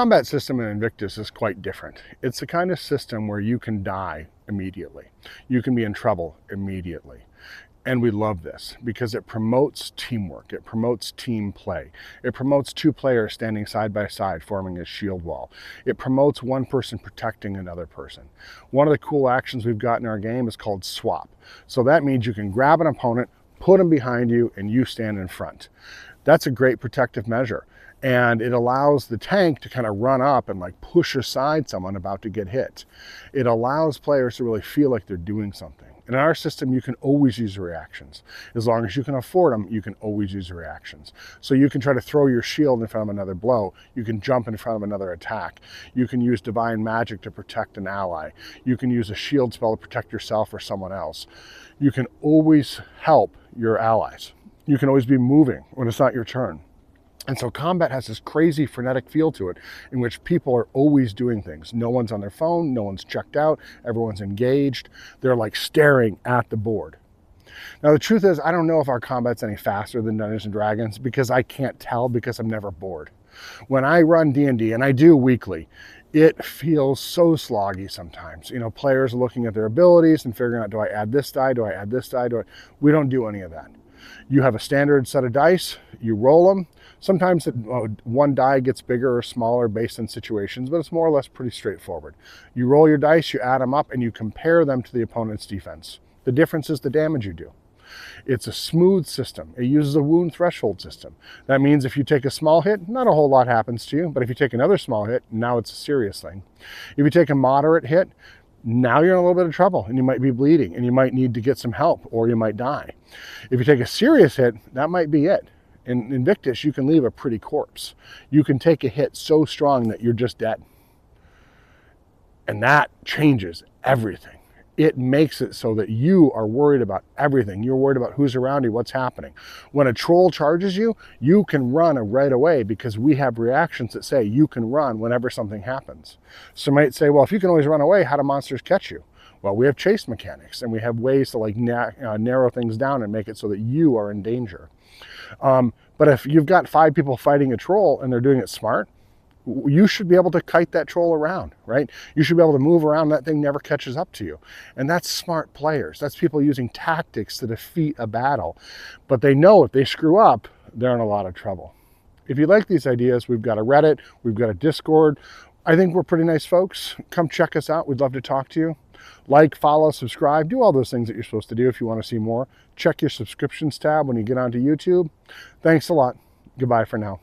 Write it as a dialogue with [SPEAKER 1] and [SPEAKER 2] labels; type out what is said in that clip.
[SPEAKER 1] Combat system in Invictus is quite different. It's the kind of system where you can die immediately. You can be in trouble immediately. And we love this because it promotes teamwork. It promotes team play. It promotes two players standing side by side forming a shield wall. It promotes one person protecting another person. One of the cool actions we've got in our game is called swap. So that means you can grab an opponent, put them behind you, and you stand in front. That's a great protective measure. And it allows the tank to kind of run up and like push aside someone about to get hit. It allows players to really feel like they're doing something. And in our system, you can always use reactions. As long as you can afford them, you can always use reactions. So you can try to throw your shield in front of another blow. You can jump in front of another attack. You can use divine magic to protect an ally. You can use a shield spell to protect yourself or someone else. You can always help your allies. You can always be moving when it's not your turn. And so combat has this crazy frenetic feel to it in which people are always doing things. No one's on their phone, no one's checked out, everyone's engaged. They're like staring at the board. Now the truth is, I don't know if our combat's any faster than Dungeons & Dragons because I can't tell because I'm never bored. When I run D&D, and I do weekly, it feels so sloggy sometimes. You know, players are looking at their abilities and figuring out, do I add this die, do I add this die, we don't do any of that. You have a standard set of dice, you roll them. Sometimes one die gets bigger or smaller based on situations, but it's more or less pretty straightforward. You roll your dice, you add them up, and you compare them to the opponent's defense. The difference is the damage you do. It's a smooth system. It uses a wound threshold system. That means if you take a small hit, not a whole lot happens to you, but if you take another small hit, now it's a serious thing. If you take a moderate hit, now you're in a little bit of trouble and you might be bleeding and you might need to get some help or you might die. If you take a serious hit, that might be it. In Invictus, you can leave a pretty corpse. You can take a hit so strong that you're just dead. And that changes everything. It makes it so that you are worried about everything. You're worried about who's around you, what's happening. When a troll charges you, you can run right away because we have reactions that say you can run whenever something happens. So you might say, well, if you can always run away, how do monsters catch you? Well, we have chase mechanics and we have ways to like narrow things down and make it so that you are in danger. But if you've got 5 people fighting a troll and they're doing it smart, you should be able to kite that troll around, right? You should be able to move around, that thing never catches up to you. And that's smart players. That's people using tactics to defeat a battle. But they know if they screw up, they're in a lot of trouble. If you like these ideas, we've got a Reddit, we've got a Discord. I think we're pretty nice folks. Come check us out. We'd love to talk to you. Like, follow, subscribe, do all those things that you're supposed to do if you want to see more. Check your subscriptions tab when you get onto YouTube. Thanks a lot. Goodbye for now.